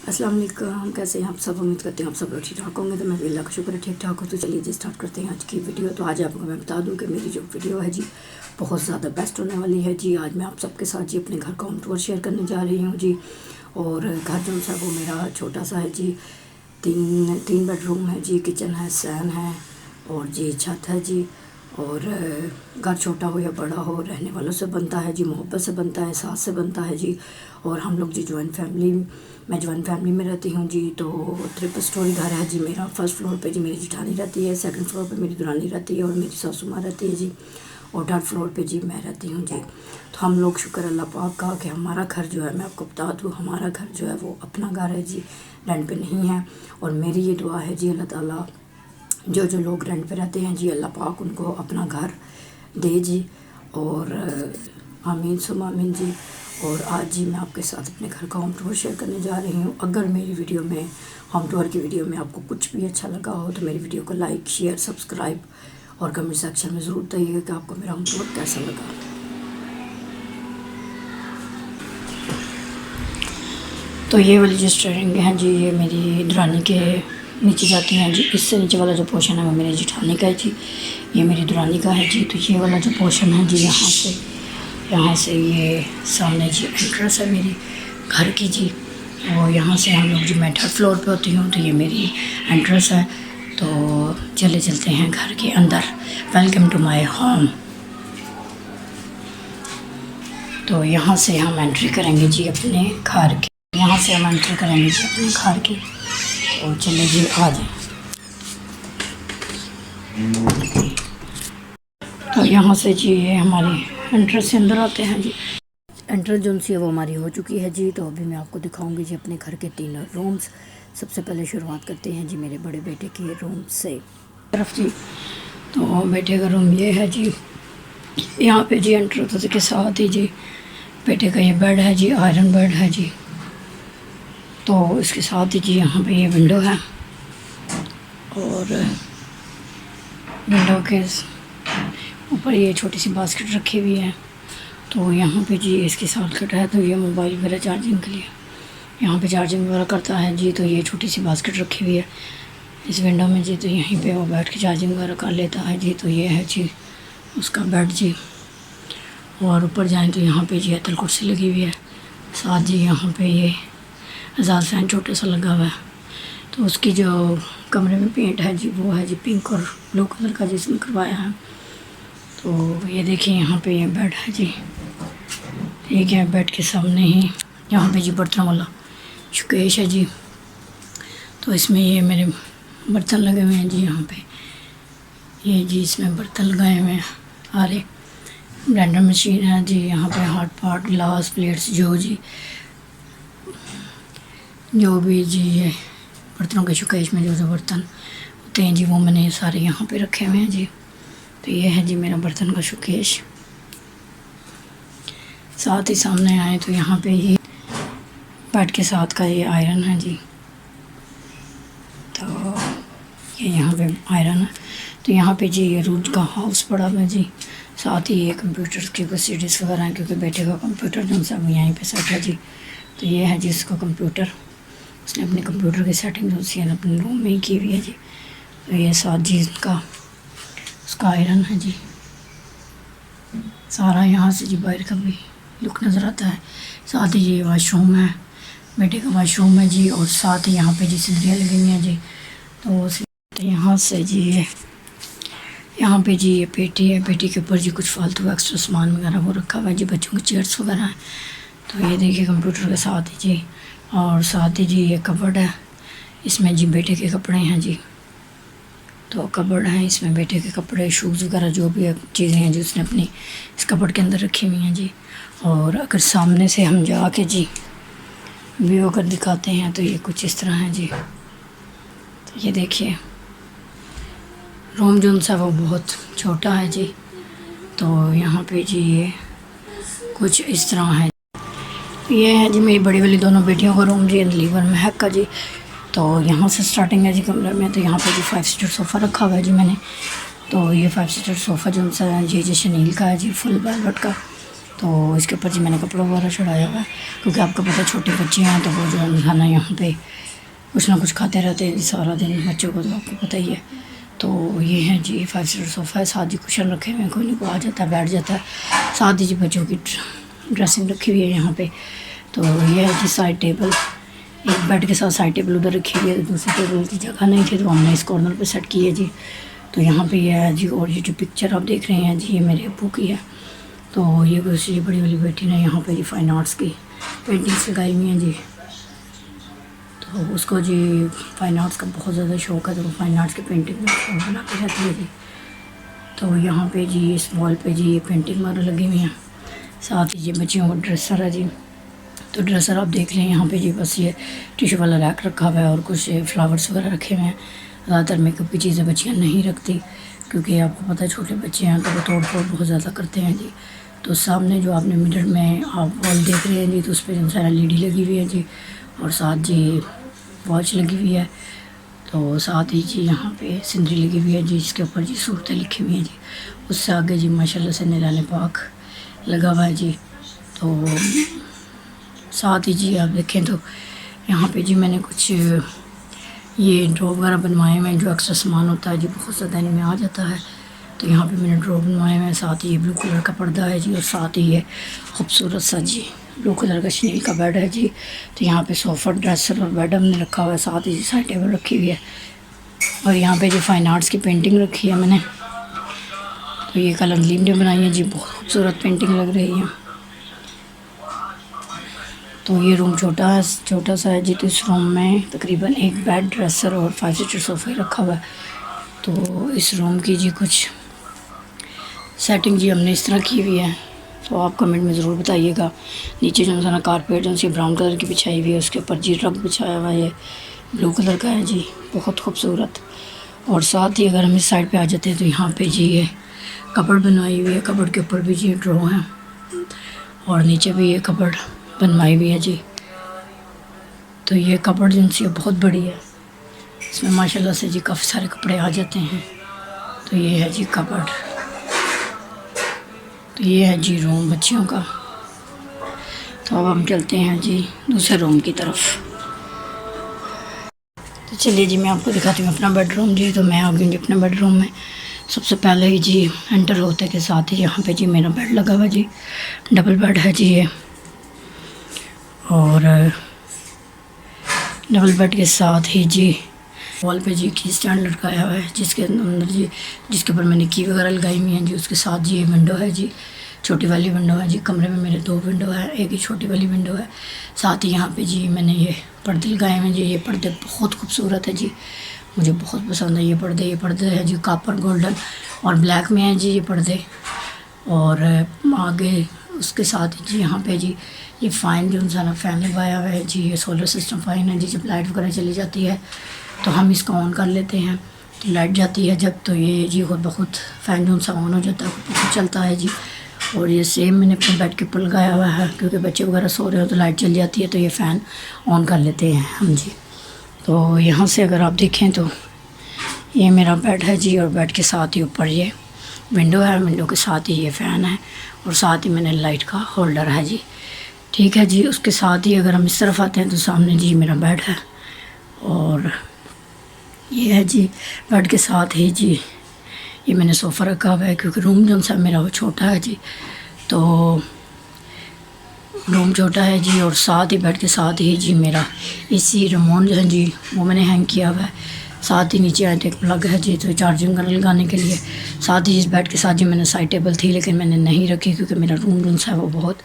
अस्सलाम वालेकुम, कैसे हैं आप सब। उम्मीद करते हैं आप सब लोग ठीक ठाक होंगे। तो मैं भी अल्लाह का शुक्र है ठीक ठाक हो। तो चलिए जी स्टार्ट करते हैं आज की वीडियो। तो आज आपको मैं बता दूं कि मेरी जो वीडियो है जी बहुत ज़्यादा बेस्ट होने वाली है जी। आज मैं आप सबके साथ जी अपने घर का होम टूर शेयर करने जा रही हूँ जी। और घर जो सा वो मेरा छोटा सा है जी, तीन बेडरूम है जी, किचन है, सैन है और जी छत है जी। और घर छोटा हो या बड़ा हो, रहने वालों से बनता है जी, मोहब्बत से बनता है, साथ से बनता है जी। और हम लोग जी मैं जॉइंट फैमिली में रहती हूँ जी। तो ट्रिपल स्टोरी घर है जी मेरा। फर्स्ट फ्लोर पे जी मेरी जेठानी रहती है, सेकंड फ्लोर पे मेरी दुरानी रहती है और मेरी सासू माँ रहती है जी। और थर्ड फ्लोर पे जी मैं रहती हूँ जी। तो हम लोग शुक्र अल्लाह पाक का कि हमारा घर जो है, मैं आपको बता दूँ, हमारा घर जो है वो अपना घर है जी, रेंट पे नहीं है। और मेरी ये दुआ है जी, अल्लाह ताला जो लोग रेंट पे रहते हैं जी, अल्लाह पाक उनको अपना घर दे जी। और आमीन सुम आमीन जी। और आज जी मैं आपके साथ अपने घर का होम टूर शेयर करने जा रही हूँ। अगर मेरी वीडियो में, होम टूर की वीडियो में आपको कुछ भी अच्छा लगा हो तो मेरी वीडियो को लाइक, शेयर, सब्सक्राइब और कमेंट सेक्शन में ज़रूर बताइएगा कि आपको मेरा होम टूर कैसा लगा। तो ये वाली जो स्टेयरिंग है जी, ये मेरी दुरानी के नीचे जाती हैं जी। इससे नीचे वाला जो पोर्शन है वो मेरी जेठानी का है जी, ये मेरी दुरानी का है जी। तो ये वाला जो पोर्शन है जी, यहाँ से ये सामने जी एंट्रेंस है मेरी घर की जी। और यहाँ से हम लोग जी, मैं थर्ड फ्लोर पे होती हूँ तो ये मेरी एंट्रेंस है। तो चलते हैं घर के अंदर। Welcome to my home. तो यहाँ से हम एंट्री करेंगे जी अपने घर की, यहाँ से हम एंट्री करेंगे जी अपने घर की। तो चलिए जी आ जाए। तो यहाँ से जी ये हमारी एंट्रेंस से अंदर आते हैं जी। एंट्रेंस जो सी है वो हमारी हो चुकी है जी। तो अभी मैं आपको दिखाऊंगी जी अपने घर के 3 रूम्स। सबसे पहले शुरुआत करते हैं जी मेरे बड़े बेटे के रूम से तरफ जी। तो बेटे का रूम ये है जी। यहाँ पे जी एंट्रेंस के साथ ही जी बेटे का ये बेड है जी, आयरन बेड है जी। तो इसके साथ ही जी यहाँ पे ये विंडो है और विंडो के ऊपर ये छोटी सी बास्केट रखी हुई है। तो यहाँ पे जी इसकी सॉकेट है, तो ये मोबाइल वगैरह चार्जिंग के लिए यहाँ पे चार्जिंग वगैरह करता है जी। तो ये छोटी सी बास्केट रखी हुई है इस विंडो में जी। तो यहीं पे वो बैठ के चार्जिंग वगैरह कर लेता है जी। तो ये है जी उसका बेड जी। और ऊपर जाएँ तो यहाँ पे जी अतल कुर्सी लगी हुई है, साथ जी यहाँ पे ये आज़ाद फैन छोटा सा लगा हुआ है। तो उसकी जो कमरे में पेंट है जी वो है जी पिंक और ब्लू कलर का जिसमें करवाया है। तो ये देखिए यहाँ पे ये बेड है जी, ठीक है। बेड के सामने ही यहाँ पे जी बर्तन वाला शोकेस है जी। तो इसमें ये मेरे बर्तन लगे हुए हैं जी। यहाँ पे ये जी इसमें बर्तन लगाए हुए हैं सारे। ब्लेंडर मशीन है जी। यहाँ पे हॉट पॉट, ग्लास, प्लेट्स, जो भी जी ये बर्तनों के शोकेस में जो बर्तन होते हैं जी वो मैंने सारे यहाँ पे रखे हुए हैं जी। तो ये है जी मेरा बर्तन का शोकेस। साथ ही सामने आए तो यहाँ पे ही बेड के साथ का ये आयरन है जी। तो ये यहाँ पे आयरन है। तो यहाँ पे जी ये रूट का हाउस पड़ा हुआ है जी। साथ ही ये कंप्यूटर की कुछ सीडीज़ वगैरह हैं, क्योंकि बेटे का कंप्यूटर जो सब यहीं पे सेट है जी। तो ये है जी उसका कंप्यूटर, उसने अपने कंप्यूटर की सेटिंग जो सी अपने रूम में ही की हुई है जी। तो ये साथ जी उसका आयरन है जी। सारा यहाँ से जी बाहर का भी लुक नज़र आता है। साथ ही ये वाशरूम है, बेटे का वाशरूम है जी। और साथ ही यहाँ पे जी सिंदरियाँ लगी हुई हैं जी। तो यहाँ से जी यहाँ पे जी ये पेटी है, पेटी के ऊपर जी कुछ फालतू एक्स्ट्रा सामान वगैरह वो रखा हुआ है जी, बच्चों की चेयर्स वगैरह हैं। तो ये देखिए कंप्यूटर के साथ ही जी। और साथ ही जी ये कबर्ड है, इसमें जी बेटे के कपड़े हैं जी। तो कबर्ड है, इसमें बेटे के कपड़े, शूज़ वगैरह जो भी चीज़ें हैं जी उसने अपनी इस कबर्ड के अंदर रखी हुई हैं जी। और अगर सामने से हम जाके जी व्यू अगर दिखाते हैं तो ये कुछ इस तरह है जी। तो ये देखिए रूम जो सा वो बहुत छोटा है जी। तो यहाँ पे जी ये कुछ इस तरह है। ये है जी मेरी बड़ी वाली दोनों बेटियों का रूम जी, लीवर महक का जी। तो यहाँ से स्टार्टिंग है जी कमरे में। तो यहाँ पे जी 5 सीटर सोफ़ा रखा हुआ है जी मैंने। तो ये 5 सीटर सोफ़ा जो सा ये जी शनील का है जी, फुल वेलवेट का। तो इसके ऊपर जी मैंने कपड़ा वगैरह चढ़ाया हुआ है, क्योंकि आपको पता है छोटे बच्चे हैं तो वो जो है खाना यहाँ पे कुछ ना कुछ खाते रहते हैं जी सारा दिन, बच्चों को तो आपको पता ही है। तो ये है जी 5 सीटर सोफ़ा है, साथ जी कुशन रखे हुए हैं, कोई नहीं आ जाता है बैठ जाता है, साथ ही जी बच्चों की ड्रेसिंग रखी हुई है यहाँ पे। तो ये है जी साइड टेबल, एक बेड के साथ साइड टेबल उधर रखी हुई है, दूसरी टेबल की जगह नहीं थी तो हमने इस कॉर्नर पे सेट की है जी। तो यहाँ पे ये है जी, और ये जो पिक्चर आप देख रहे हैं जी ये मेरे अब्बू की है। तो ये कुछ ये बड़ी वाली बेटी ने यहाँ पे जी फाइन आर्ट्स की पेंटिंग्स लगाई हुई हैं जी। तो उसको जी फाइन आर्ट्स का बहुत ज़्यादा शौक़ है, तो वो फाइन आर्ट्स की पेंटिंग बनाती रहती है जी। तो यहाँ पे जी इस वॉल पे जी ये पेंटिंग वगैरह लगी हुई हैं, साथ ही ये बच्चियों का ड्रेसर है जी। तो ड्रेसर आप देख रहे हैं यहाँ पे जी, बस ये टिश्यू वाला रैक रखा हुआ है और कुछ फ्लावर्स वगैरह रखे हुए हैं। ज़्यादातर मेकअप की चीज़ें बच्चियाँ नहीं रखती, क्योंकि आपको पता है छोटे बच्चे हैं तो वो तोड़ फोड़ बहुत ज़्यादा करते हैं जी। तो सामने जो आपने मिरर में आप वॉल देख रहे हैं जी, तो उस पर जो सारा LED लगी हुई है जी, और साथ जी वॉच लगी हुई है। तो साथ ही जी यहाँ पे सिंदरी लगी हुई है जी, जिसके ऊपर जी सूरतें लिखी हुई हैं जी। उससे आगे जी माशाल्लाह से निराने पाक लगा हुआ है जी। तो साथ ही जी आप देखें तो यहाँ पे जी मैंने कुछ ये ड्रॉ वगैरह बनवाए हुए हैं, जो एक्स्ट्रा सामान होता है जी बहुत ज़्यादा इनमें आ जाता है। तो यहाँ पे मैंने ड्रॉ बनवाए हुए हैं, साथ ही ये ब्लू कलर का पर्दा है जी, और साथ ही ये खूबसूरत सा जी ब्लू कलर का शनील का बेड है जी। तो यहाँ पे सोफ़ा, ड्रेसर और बेड हमने रखा हुआ है, साथ ही साइड टेबल रखी हुई है, और यहाँ पे जो फाइन आर्ट्स की पेंटिंग रखी है मैंने, तो ये कलर लीम ने बनाई है जी, बहुत खूबसूरत पेंटिंग लग रही है। तो ये रूम छोटा सा है जी। तो इस रूम में तकरीबन एक बेड, ड्रेसर और 5 सीटर सोफ़ा रखा हुआ है। तो इस रूम की जी कुछ सेटिंग जी हमने इस तरह की हुई है, तो आप कमेंट में ज़रूर बताइएगा। नीचे जो है ना कारपेट जो सी ब्राउन कलर की बिछाई हुई है, उसके ऊपर जी रग बिछाया हुआ है, ब्लू कलर का है जी, बहुत खूबसूरत। और साथ ही अगर हम इस साइड पे आ जाते हैं तो यहाँ पे जी ये कपड़ बनवाई हुई है, कपड़ के ऊपर भी जी ड्रॉ है, और नीचे भी ये कपड़ बनवाई हुई है जी। तो ये कपड़ जिनसी बहुत बड़ी है, इसमें माशाल्लाह से जी काफ़ी सारे कपड़े आ जाते हैं। तो ये है जी कपड़। तो ये है जी रूम बच्चियों का। तो अब हम चलते हैं जी दूसरे रूम की तरफ। तो चलिए जी मैं आपको दिखाती हूँ अपना बेडरूम जी। तो मैं आ गई जी अपने बेडरूम में। सबसे पहले ही जी एंटर होते के साथ ही यहाँ पे जी मेरा बेड लगा हुआ जी, डबल बेड है जी ये, और डबल बेड के साथ ही जी वॉल पे जी की स्टैंड लटकाया हुआ है, जिसके अंदर जी जिसके ऊपर मैंने की वगैरह लगाई हुई हैं जी। उसके साथ जी ये विंडो है जी, छोटी वाली विंडो है जी। कमरे में मेरे 2 विंडो है, एक ही छोटी वाली विंडो है। साथ ही यहाँ पे जी मैंने ये पर्दे लगाए हुए हैं जी। ये पर्दे बहुत खूबसूरत है जी, मुझे बहुत पसंद है ये पर्दे। ये पर्दे है जी कॉपर गोल्डन और ब्लैक में है जी ये पर्दे। और आगे उसके साथ जी यहाँ पे जी ये फ़ैन जो सा फ़ैन लगाया हुआ है जी, ये सोलर सिस्टम फ़ैन है जी। जब लाइट वगैरह चली जाती है तो हम इसको ऑन कर लेते हैं, तो लाइट जाती है जब, तो ये जी खुद ब खुद फ़ैन जो सा ऑन हो जाता है, खुद चलता है जी। और ये सेम मैंने अपने बेड के ऊपर लगाया हुआ है, क्योंकि बच्चे वगैरह सो रहे हो तो लाइट चल जाती है, तो ये फ़ैन ऑन कर लेते हैं हम जी। तो यहाँ से अगर आप देखें तो ये मेरा बेड है जी, और बेड के साथ ही ऊपर ये विंडो है, विंडो के साथ ही ये फ़ैन है, और साथ ही मैंने लाइट का होल्डर है जी। ठीक है जी। उसके साथ ही अगर हम इस तरफ आते हैं तो सामने जी मेरा बेड है, और ये है जी बेड के साथ ही जी ये मैंने सोफ़ा रखा हुआ है, क्योंकि रूम जो सा मेरा वो छोटा है जी। तो रूम छोटा है जी, और साथ ही बेड के साथ ही जी मेरा AC रिमोट जो है जी वो मैंने हैंग किया हुआ है। साथ ही नीचे आए एक प्लग है जी, तो चार्जिंग लगाने के लिए। साथ ही इस बेड के साथ जी मैंने साइड टेबल थी, लेकिन मैंने नहीं रखी, क्योंकि मेरा रूम जो सा है वो बहुत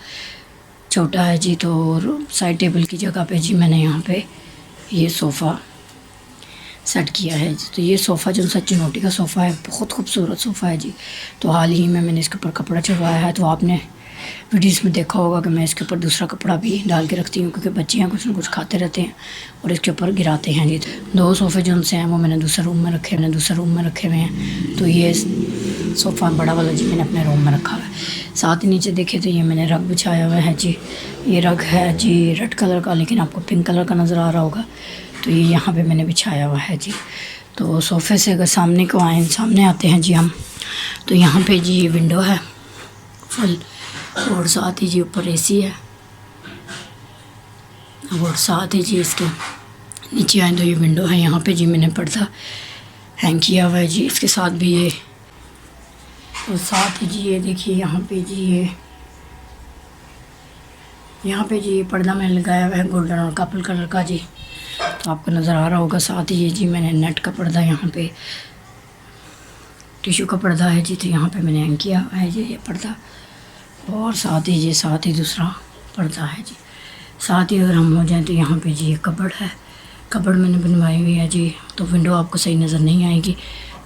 छोटा है जी। तो साइड टेबल की जगह पे जी मैंने यहाँ पे ये सोफ़ा सेट किया है जी। तो ये सोफ़ा जो सा चिनोटी का सोफ़ा है, बहुत खूबसूरत सोफ़ा है जी। तो हाल ही में मैंने इसके ऊपर कपड़ा चढ़वाया है, तो आपने वीडियोस में देखा होगा कि मैं इसके ऊपर दूसरा कपड़ा भी डाल के रखती हूँ, क्योंकि बच्चे हैं कुछ ना कुछ खाते रहते हैं और इसके ऊपर गिराते हैं जी। 2 सोफ़े जो उनसे हैं वो मैंने दूसरे रूम में रखे हुए हैं। तो ये सोफ़ा बड़ा वाला जी मैंने अपने रूम में रखा हुआ है। साथ ही नीचे देखे तो ये मैंने रग बिछाया हुआ है जी। ये रग है जी रेड कलर का, लेकिन आपको पिंक कलर का नज़र आ रहा होगा। तो ये यहाँ पे मैंने बिछाया हुआ है जी। तो सोफ़े से अगर सामने आते हैं जी हम, तो यहाँ पे जी विंडो है फुल, और साथ ही जी ऊपर एसी है, और साथ ही जी इसके नीचे आए तो ये विंडो है। यहाँ पे जी मैंने पर्दा हैंग किया हुआ है जी, इसके साथ भी ये। और साथ ही जी ये देखिए यहाँ पे जी ये पर्दा मैंने लगाया हुआ है गोल्डन और पर्पल कलर का जी, तो आपको नज़र आ रहा होगा। साथ ही ये जी मैंने नेट का पर्दा, यहाँ पे टिश्यू का पर्दा है जी, तो यहाँ पे मैंने हैंग किया हुआ है जी ये पर्दा। और साथ ही दूसरा पर्दा है जी। साथ ही अगर हम हो जाएं तो यहाँ पे जी ये कबर्ड है, कबर्ड मैंने बनवाई हुई है जी। तो विंडो आपको सही नज़र नहीं आएगी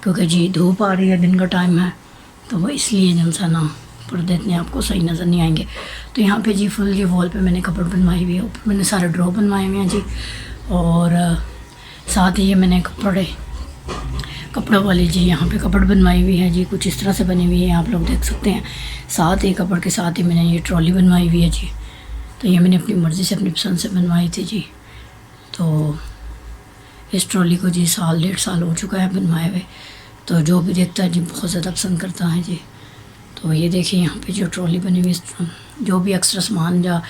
क्योंकि जी धूप आ रही है, दिन का टाइम है, तो वो इसलिए जन सा ना पर्दे इतने आपको सही नज़र नहीं आएंगे। तो यहाँ पे जी फुल ये वॉल पे मैंने कबर्ड बनवाई हुई है, ऊपर मैंने सारे ड्रॉ बनवाए हुए हैं जी। और साथ ही ये मैंने कपड़ों वाली जी यहाँ पे कपड़ बनवाई हुई है जी, कुछ इस तरह से बनी हुई है, आप लोग देख सकते हैं। साथ ही कपड़ के साथ ही मैंने ये ट्रॉली बनवाई हुई है जी, तो ये मैंने अपनी मर्ज़ी से अपनी पसंद से बनवाई थी जी। तो इस ट्रॉली को जी 1.5 साल हो चुका है बनवाए हुए, तो जो भी देखता है जी बहुत ज़्यादा पसंद करता है जी। तो ये देखिए यहाँ पे जो ट्रॉली बनी हुई, जो भी एक्स्ट्रा सामान या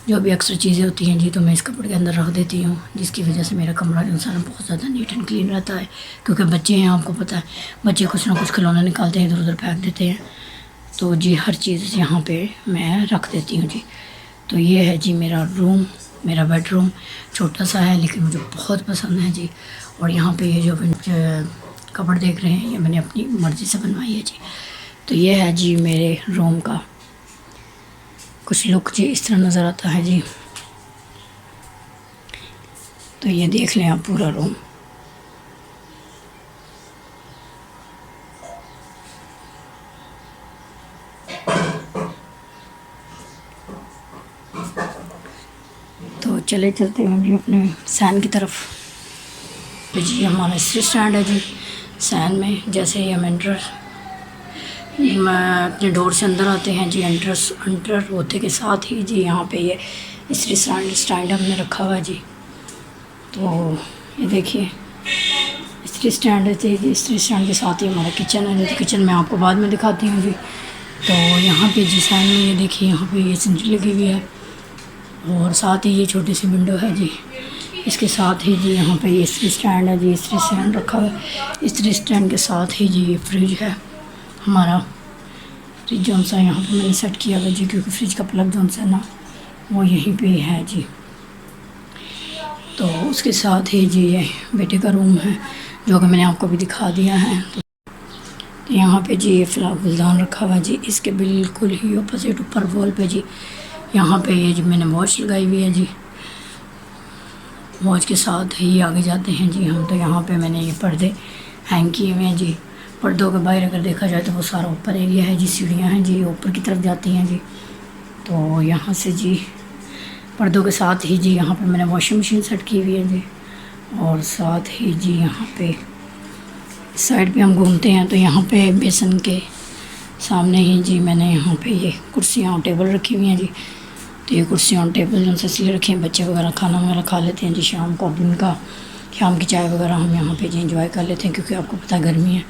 जो भी एक्स्ट्रा चीज़ें होती हैं जी, तो मैं इस कपड़े के अंदर रख देती हूँ, जिसकी वजह से मेरा कमरा जो है बहुत ज़्यादा नीट एंड क्लीन रहता है। क्योंकि बच्चे हैं, आपको पता है, बच्चे कुछ ना कुछ खिलौना निकालते हैं, इधर उधर फेंक देते हैं, तो जी हर चीज़ यहाँ पर मैं रख देती हूँ जी। तो ये है जी मेरा रूम, मेरा बेडरूम छोटा सा है लेकिन मुझे बहुत पसंद है जी। और यहाँ पे ये जो कपड़ देख रहे हैं ये मैंने अपनी मर्ज़ी से बनवाई है जी। तो ये है जी मेरे रूम का कुछ लुक जी, इस तरह नज़र आता है जी। तो ये देख लें आप पूरा रूम। तो चले चलते हैं जी अपने सैन की तरफ। तो जी हमारा स्टैंड है जी, सैन में जैसे ही हम अपने डोर से अंदर आते हैं जी, अंदर होते के साथ ही जी यहाँ पे ये इस्त्री स्टैंड हमने रखा हुआ है जी। तो ये देखिए इस्त्री स्टैंड है जी, इस्त्री स्टैंड के साथ ही हमारा किचन है, तो किचन में आपको बाद में दिखाती हूँ जी। तो यहाँ पे जी सैन में ये देखिए यहाँ पे ये सिंटरी लगी हुई है, और साथ ही ये छोटी सी विंडो है जी। इसके साथ ही जी यहाँ पे ये इस्त्री स्टैंड है जी, इस्त्री स्टैंड रखा हुआ है। इस्त्री स्टैंड के साथ ही जी ये फ्रिज है हमारा, फ्रिज जो सा यहाँ पे मैंने सेट किया हुआ जी, क्योंकि फ्रिज का प्लग जो सा ना वो यहीं पे है जी। तो उसके साथ ही जी ये बेटे का रूम है जो कि मैंने आपको भी दिखा दिया है। तो यहाँ पे जी ये फ्लावर गुलदान रखा हुआ जी, इसके बिल्कुल ही अपोजिट ऊपर वॉल पे जी यहाँ पे ये जी मैंने वॉच लगाई हुई है जी। वॉच के साथ ही आगे जाते हैं जी हम, तो यहाँ पे मैंने ये पर्दे हैंग किए हुए हैं जी। पर्दों के बाहर अगर देखा जाए तो वो सारा ऊपर एरिया है जी, सीढ़ियाँ हैं जी ऊपर की तरफ जाती हैं जी। तो यहाँ से जी पर्दों के साथ ही जी यहाँ पे मैंने वॉशिंग मशीन सेट की हुई है जी। और साथ ही जी यहाँ पे साइड पे हम घूमते हैं तो यहाँ पे बेसन के सामने ही जी मैंने यहाँ पे ये कुर्सियाँ और टेबल रखी हुई हैं जी। तो ये कुर्सियाँ और टेबल जो इसलिए रखे हैं, बच्चे वगैरह खाना वगैरह खा लेते हैं जी शाम को, दिन का शाम की चाय वगैरह हम यहाँ पे जी इंजॉय कर लेते हैं, क्योंकि आपको पता है गर्मी है,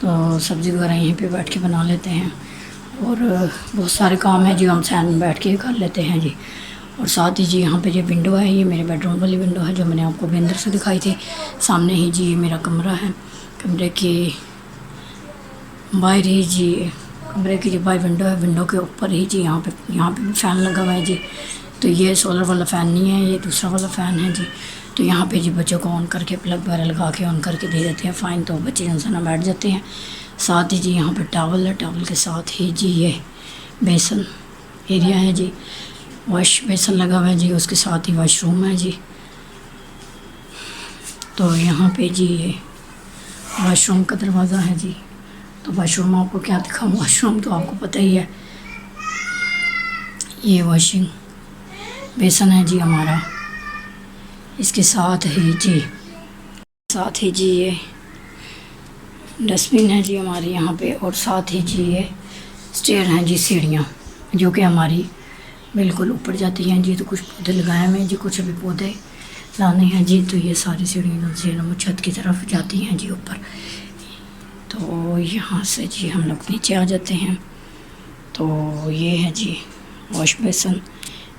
तो सब्ज़ी वगैरह यहीं पे बैठ के बना लेते हैं। और बहुत सारे काम हैं जी हम सैन में बैठ के कर लेते हैं जी। और साथ ही जी यहाँ पे जो विंडो है ये मेरे बेडरूम वाली विंडो है, जो मैंने आपको भी अंदर से दिखाई थी। सामने ही जी मेरा कमरा है, कमरे के बाहर ही जी कमरे की जो बाहर विंडो है, विंडो के ऊपर ही जी यहाँ पे भी फ़ैन लगा हुआ है जी। तो ये सोलर वाला फ़ैन नहीं है, ये दूसरा वाला फ़ैन है जी। तो यहाँ पे जी बच्चों को ऑन करके प्लग वगैरह लगा के ऑन करके दे देते हैं फ़ैन, तो बच्चे जैसा ना बैठ जाते हैं। साथ ही जी यहाँ पे टॉवल है, टॉवल के साथ ही जी ये बेसन एरिया है जी, वॉश बेसन लगा हुआ है जी, उसके साथ ही वॉशरूम है जी। तो यहाँ पे जी ये वॉशरूम का दरवाज़ा है जी। तो वॉशरूम आपको क्या दिखाऊँ, वॉशरूम तो आपको पता ही है, ये वॉशिंग बेसन है जी हमारा। इसके साथ ही जी ये डस्टबिन है जी हमारे यहाँ पे। और साथ ही जी ये स्टेयर हैं जी, सीढ़ियाँ जो कि हमारी बिल्कुल ऊपर जाती हैं जी। तो कुछ पौधे लगाए हुए हैं जी, कुछ अभी पौधे लाने हैं जी। तो ये सारी सीढ़ियाँ से हम छत की तरफ जाती हैं जी ऊपर। तो यहाँ से जी हम लोग नीचे आ जाते हैं। तो ये है जी वॉश बेसन,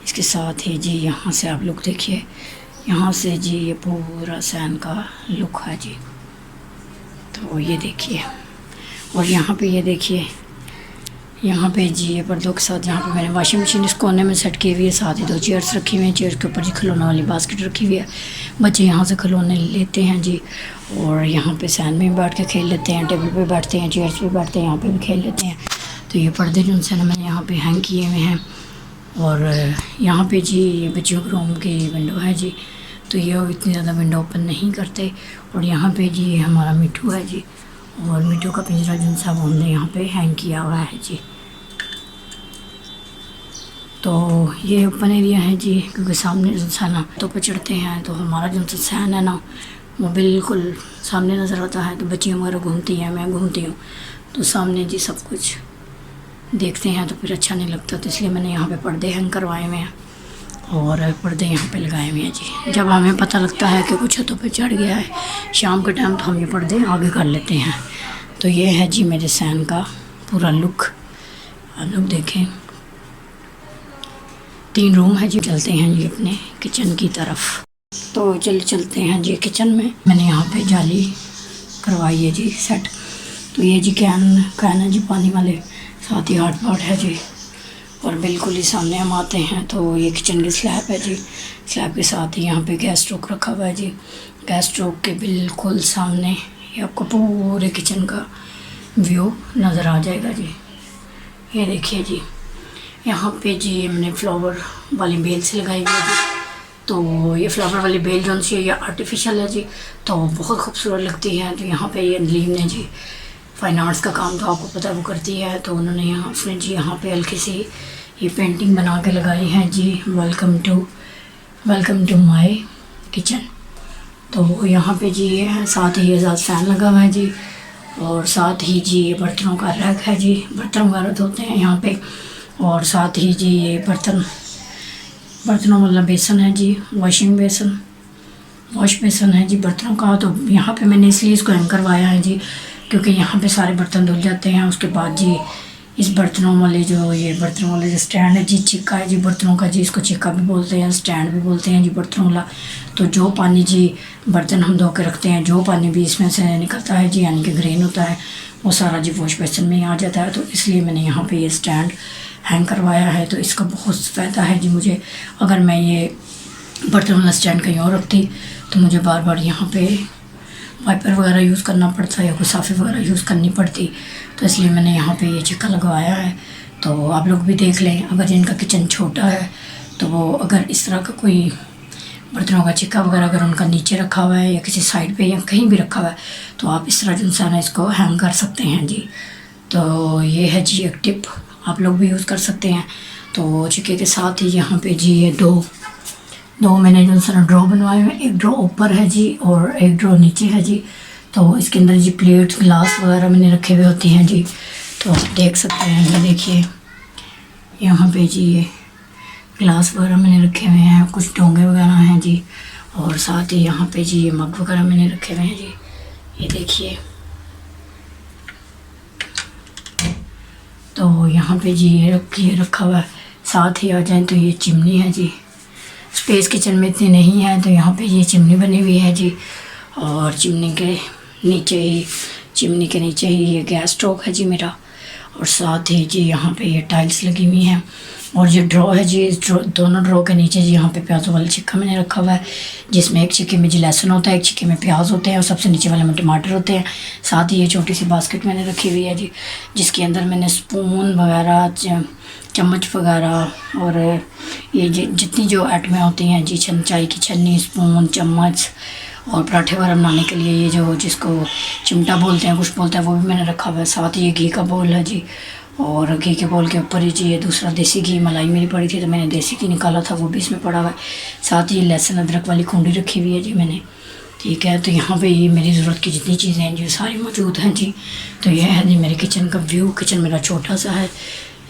इसके साथ ही जी यहाँ से आप लोग देखिए, यहाँ से जी ये पूरा सैन का लुक है जी। तो ये देखिए, और यहाँ पे ये देखिए, यहाँ पे जी ये पर्दों के साथ यहाँ पे मैंने वॉशिंग मशीन इस कोने में सेट की हुई है। साथ ही 2 चेयर्स रखी हुई हैं, चेयर्स के ऊपर जी खिलौने वाली बास्केट रखी हुई है। बच्चे यहाँ से खिलौने लेते हैं जी, और यहाँ पे सैन में बैठ के खेल लेते हैं, टेबल पे बैठते हैं, चेयर्स पे बैठते हैं, यहाँ पे भी खेल लेते हैं। तो ये पर्दे जो उनसे मैंने यहाँ पे हैंग किए हुए हैं। और यहाँ पे जी ये बच्चों के रूम की विंडो है जी, तो ये इतनी ज़्यादा विंडो ओपन नहीं करते। और यहाँ पे जी हमारा मिट्ठू है जी, और मिट्ठू का पिंजरा जो सा वो हमने यहाँ पे हैंग किया हुआ है जी। तो ये ओपन एरिया है जी, क्योंकि सामने जो सा ना तो पे चढ़ते हैं तो हमारा जो सा सैन है ना वो बिल्कुल सामने नज़र आता है। तो बच्चियाँ वगैरह घूमती हैं, मैं घूमती हूँ, तो सामने जी सब कुछ देखते हैं तो फिर अच्छा नहीं लगता। तो इसलिए मैंने यहाँ पे पर्दे हैंग करवाए हुए हैं और पर्दे यहाँ पे लगाए हुए हैं जी। जब हमें पता लगता है कि कुछ छतों पे चढ़ गया है शाम के टाइम, तो हम ये पर्दे आगे कर लेते हैं। तो ये है जी मेरे सैन का पूरा लुक, आप लोग देखें। 3 रूम है जी। चलते हैं जी अपने किचन की तरफ। तो चलते हैं जी किचन में। मैंने यहाँ पे जाली करवाई है जी सेट। तो ये जी कैन है जी पानी वाले, साथ ही हॉट पॉट है जी, और बिल्कुल ही सामने हम आते हैं तो ये किचन की स्लैब है जी। स्लैब के साथ ही यहाँ पे गैस स्टोव रखा हुआ है जी। गैस स्टोव के बिल्कुल सामने ये आपको पूरे किचन का व्यू नज़र आ जाएगा जी। ये देखिए जी, यहाँ पे जी हमने फ्लावर वाली बेल से लगाई हुई है जी। तो ये फ्लावर वाली बेल जो सी है ये आर्टिफिशियल है जी, तो बहुत खूबसूरत लगती है। तो यहाँ पे ये नीम ने जी फाइन आर्ट्स का काम तो आपको पता वो करती है, तो उन्होंने यहाँ फिर जी यहाँ पे हल्की सी ये पेंटिंग बना के लगाई है जी, वेलकम टू माय किचन। तो यहाँ पे जी ये है, साथ ही ये ज़्यादा फैन लगा हुआ है जी, और साथ ही जी ये बर्तनों का रैक है जी, बर्तन वगैरह धोते हैं यहाँ पे। और साथ ही जी ये बर्तनों वाला बेसन है जी, वॉश बेसन है जी बर्तनों का। तो यहाँ पे मैंने इसलिए इसको हैंग करवाया है जी, क्योंकि यहाँ पे सारे बर्तन धुल जाते हैं। उसके बाद जी इस बर्तनों वाले जो स्टैंड है जी, चिक्का है जी बर्तनों का जी, इसको चिक्का भी बोलते हैं, स्टैंड भी बोलते हैं जी बर्तनों वाला। तो जो पानी जी बर्तन हम धो के रखते हैं, जो पानी भी इसमें से निकलता है जी, यानी कि ग्रेन होता है, वो सारा जी वॉश बेसन में ही आ जाता है। तो इसलिए मैंने यहाँ पे ये स्टैंड हैंग करवाया है। तो इसका बहुत फ़ायदा है जी मुझे। अगर मैं ये बर्तन वाला स्टैंड कहीं और रखती तो मुझे बार बार यहाँ पे वाइपर वगैरह यूज़ करना पड़ता या कोई साफ़ी वगैरह यूज़ करनी पड़ती। तो इसलिए मैंने यहाँ पे ये चिक्का लगवाया है। तो आप लोग भी देख लें, अगर जिनका किचन छोटा है तो वो अगर इस तरह का कोई बर्तनों का चिक्का वगैरह अगर उनका नीचे रखा हुआ है या किसी साइड पे या कहीं भी रखा हुआ है, तो आप इस तरह जो है ना इसको हैंग कर सकते हैं जी। तो ये है जी एक टिप, आप लोग भी यूज़ कर सकते हैं। तो चिक्के के साथ ही यहाँ पे जी ये दो मैंने जो सारा ड्रॉ बनवाए हुए, एक ड्रॉ ऊपर है जी और एक ड्रॉ नीचे है जी। तो इसके अंदर जी प्लेट्स ग्लास वगैरह मैंने रखे हुए होते हैं जी। तो आप देख सकते हैं, ये देखिए यहाँ पे जी ये ग्लास वगैरह मैंने रखे हुए हैं, कुछ डोंगे वगैरह हैं जी। और साथ ही यहाँ पे जी ये मग वगैरह मैंने रखे हुए हैं जी, ये देखिए। तो यहाँ पे जी ये रखा हुआ है। साथ ही आ जाए तो ये चिमनी है जी, स्पेस किचन में इतनी नहीं है, तो यहाँ पे ये चिमनी बनी हुई है जी। और चिमनी के नीचे ही ये गैस स्टोव है जी मेरा। और साथ ही जी यहाँ पे ये टाइल्स लगी हुई हैं। और ये ड्रॉ है जी, इस दोनों ड्रॉ के नीचे जी यहाँ पे प्याज़ों वाला चिक्का मैंने रखा हुआ है, जिसमें एक चिक्के में जी लहसुन होता है, एक चिक्के में प्याज होते हैं, और सबसे नीचे वाले में टमाटर होते हैं। साथ ही ये छोटी सी बास्केट मैंने रखी हुई है जी, जिसके अंदर मैंने स्पून वगैरह, चम्मच वगैरह और ये जितनी जो आइटमें होती हैं जी, चाय की छन्नी, स्पून, चम्मच, और पराठे वगैरह बनाने के लिए ये जो जिसको चिमटा बोलते हैं, कुछ बोलते हैं, वो भी मैंने रखा हुआ है। साथ ही ये घी का बोल है जी, और घी के बोल के ऊपर ही जी ये दूसरा देसी घी, मलाई मेरी पड़ी थी तो मैंने देसी घी निकाला था, वो भी इसमें पड़ा हुआ है। साथ ही लहसुन अदरक वाली कुंडी रखी हुई है जी मैंने, ठीक है। तो यहाँ पे ये मेरी ज़रूरत की जितनी चीज़ें हैं जी सारी मौजूद हैं जी। तो यह है जी मेरे किचन का व्यू। किचन मेरा छोटा सा है,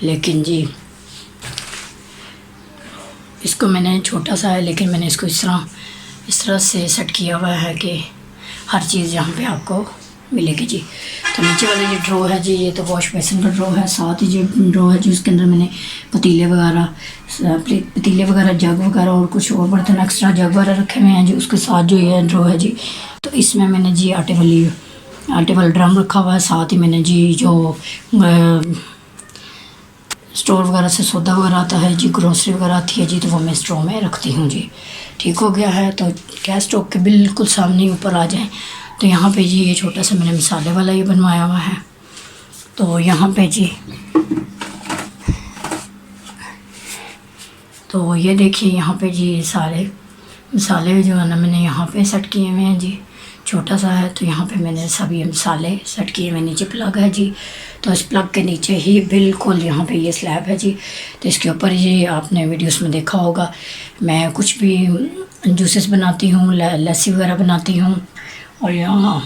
लेकिन जी इसको मैंने छोटा सा है लेकिन मैंने इसको इस तरह से सेट किया हुआ है कि हर चीज़ यहाँ पे आपको मिलेगी जी। तो नीचे वाला ये ड्रॉ है जी, ये तो वॉश बेसिन का ड्रॉ है। साथ ही जो ड्रॉ है जी उसके अंदर मैंने पतीले वगैरह जग वगैरह और कुछ और बर्तन एक्स्ट्रा जग वगैरह रखे हुए हैं जी। उसके साथ जो ये ड्रॉ है जी, तो इसमें मैंने जी आटे वाला ड्रम रखा हुआ है। साथ ही मैंने जी जो स्टोर वगैरह से सौदा वगैरह आता है जी, ग्रोसरी वगैरह आती है जी, तो वो मैं स्टोर में रखती हूँ जी। ठीक हो गया है। तो गैस स्टोव के बिल्कुल सामने ऊपर आ जाएं तो यहाँ पे जी ये छोटा सा मैंने मसाले वाला ये बनवाया हुआ है। तो यहाँ पे जी, तो ये देखिए यहाँ पे जी सारे मसाले जो है ना मैंने यहाँ पे सेट किए हुए हैं जी। छोटा सा है तो यहाँ पे मैंने सभी मसाले सेट किए हुए। नीचे प्लग है जी, तो इस प्लग के नीचे ही बिल्कुल यहाँ पे ये स्लैब है जी। तो इसके ऊपर ये आपने वीडियोस में देखा होगा, मैं कुछ भी जूसेस बनाती हूँ, लस्सी वगैरह बनाती हूँ, और यहाँ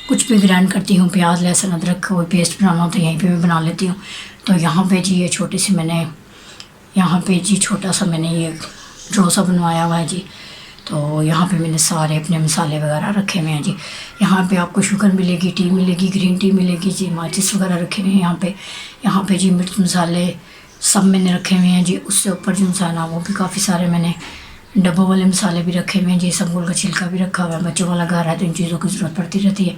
कुछ भी ग्राइंड करती हूँ, प्याज लहसुन अदरक कोई पेस्ट बनाना हो तो यहीं पे मैं बना लेती हूँ। तो यहाँ पे जी ये छोटी सी मैंने यहाँ पे जी छोटा सा मैंने ये ड्रॉ सा बनवाया हुआ है जी। तो यहाँ पे मैंने सारे अपने मसाले वगैरह रखे हुए हैं जी। यहाँ पे आपको शुगर मिलेगी, टी मिलेगी, ग्रीन टी मिलेगी जी, माचिस वगैरह रखे हुए हैं यहाँ पे जी मिर्च मसाले सब मैंने रखे हुए हैं जी। उससे ऊपर जो मसाला वो भी काफ़ी सारे मैंने डब्बों वाले मसाले भी रखे हुए हैं जी। इसबगोल का छिलका भी रखा हुआ है, बच्चों वाला घर है तो इन चीज़ों की ज़रूरत पड़ती रहती है।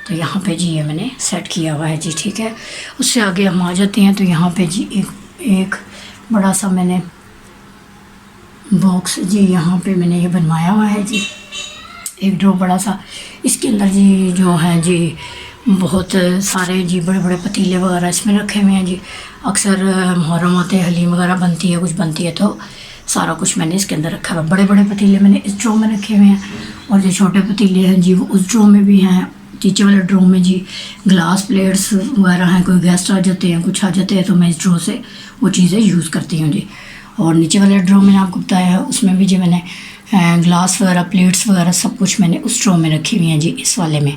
तो यहाँ पे जी ये मैंने सेट किया हुआ है जी। ठीक है, उससे आगे हम आ जाते हैं। तो यहाँ पे जी एक बड़ा सा मैंने बॉक्स जी यहाँ पे मैंने ये बनवाया हुआ है जी, एक ड्रॉ बड़ा सा। इसके अंदर जी जो है जी बहुत सारे जी बड़े बड़े पतीले वगैरह इसमें रखे हुए हैं जी। अक्सर मुहर्रम आते हलीम वगैरह बनती है, कुछ बनती है, तो सारा कुछ मैंने इसके अंदर रखा हुआ। बड़े बड़े पतीले मैंने इस ड्रॉ में रखे हुए हैं, और जो छोटे पतीले हैं जी वो उस ड्रॉ में भी हैं। नीचे वाले ड्रॉ में जी ग्लास प्लेट्स वगैरह हैं, कोई गेस्ट आ जाते हैं, कुछ आ जाते हैं, तो मैं इस ड्रॉ से वो चीज़ें यूज़ करती हूँ जी। और नीचे वाले ड्रॉ मैंने आपको बताया है, उसमें भी जी मैंने ग्लास वगैरह प्लेट्स वगैरह सब कुछ मैंने उस ड्रॉ में रखी हुई हैं जी, इस वाले में।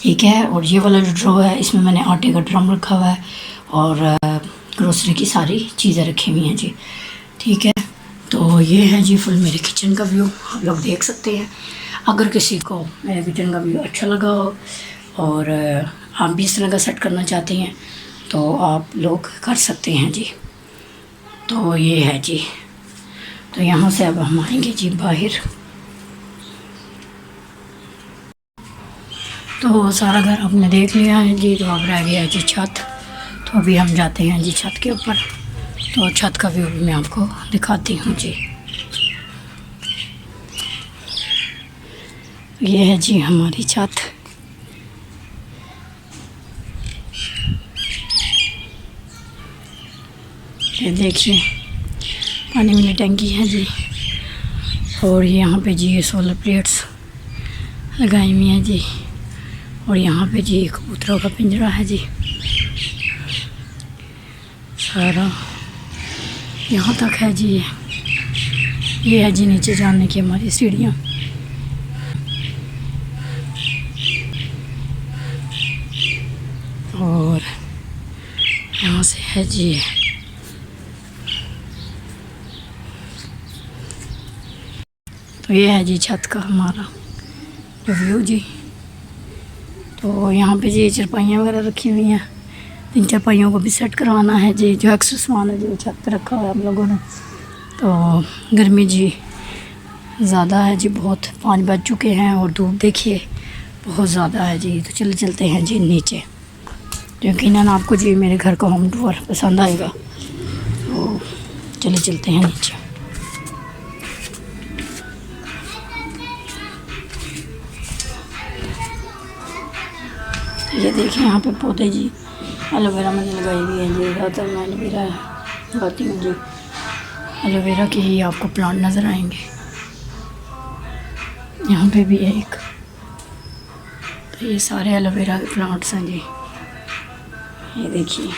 ठीक है, और ये वाला जो ड्रॉ है इसमें मैंने आटे का ड्रम रखा हुआ है और ग्रोसरी की सारी चीज़ें रखी हुई हैं जी। ठीक है, तो ये है जी फुल मेरे किचन का व्यू, आप लोग देख सकते हैं। अगर किसी को मेरे किचन का व्यू अच्छा लगा हो और आप भी इस तरह का सेट करना चाहते हैं तो आप लोग कर सकते हैं जी। तो ये है जी, तो यहाँ से अब हम आएंगे जी बाहर। तो सारा घर आपने देख लिया है जी, तो अब रह गया है जी छत। तो अभी हम जाते हैं जी छत के ऊपर। तो छत का व्यू भी मैं आपको दिखाती हूँ जी। ये है जी हमारी छत। ये देखिए पानी वाली टंकी है जी, और यहाँ पे जी ये सोलर प्लेट्स लगाई हुई हैं जी, और यहाँ पे जी कबूतरों का पिंजरा है जी। सारा यहाँ तक है जी। ये है जी नीचे जाने की हमारी सीढ़ियाँ। और यहाँ से है जी तो ये है जी छत का हमारा व्यू जी। तो यहाँ पे जी चारपाइयाँ वगैरह रखी हुई हैं, इन चारपाइयों को भी सेट करवाना है जी। जो एक्स्ट्रा सामान है जो छत पे रखा हुआ है हम लोगों ने। तो गर्मी जी ज़्यादा है जी, बहुत 5 बज चुके हैं और धूप देखिए बहुत ज़्यादा है जी। तो चलते हैं जी नीचे, यकीनन आपको जी मेरे घर का होम टूर पसंद आएगा। तो चलते हैं नीचे। ये देखिए यहाँ पे पौधे जी, एलोवेरा मैंने लगाई हुई है जी। ज़्यादातर मैं एलोवेरा लगाती हूँ जी, एलोवेरा के ही आपको प्लांट नज़र आएंगे। यहाँ पे भी है एक, तो ये सारे एलोवेरा के प्लांट्स हैं जी। ये देखिए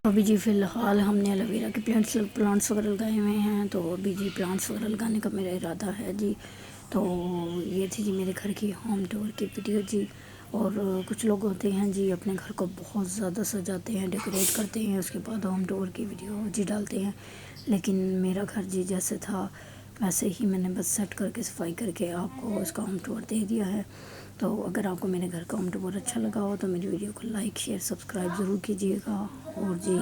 अभी जी फ़िलहाल हमने एलोवेरा के प्लांट्स वगैरह लगाए हुए हैं। तो अभी जी प्लांट्स वगैरह लगाने का मेरा इरादा है जी। तो ये थी जी मेरे घर की होम टूर की वीडियो जी। और कुछ लोग होते हैं जी अपने घर को बहुत ज़्यादा सजाते हैं, डेकोरेट करते हैं, उसके बाद होम टूर की वीडियो जी डालते हैं। लेकिन मेरा घर जी जैसे था वैसे ही मैंने बस सेट करके सफाई करके आपको इसका होम टूर दे दिया है। तो अगर आपको मेरे घर का होम टूर अच्छा लगा हो तो मेरी वीडियो को लाइक शेयर सब्सक्राइब ज़रूर कीजिएगा। और जी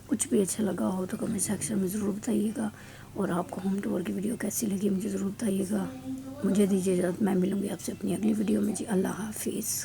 कुछ भी अच्छा लगा हो तो कमेंट सेक्शन में ज़रूर बताइएगा। और आपको होम टूर की वीडियो कैसी लगी मुझे ज़रूर बताइएगा। मुझे दीजिए इजाज़त, मैं मिलूँगी आपसे अपनी अगली वीडियो में जी। अल्लाह हाफिज़।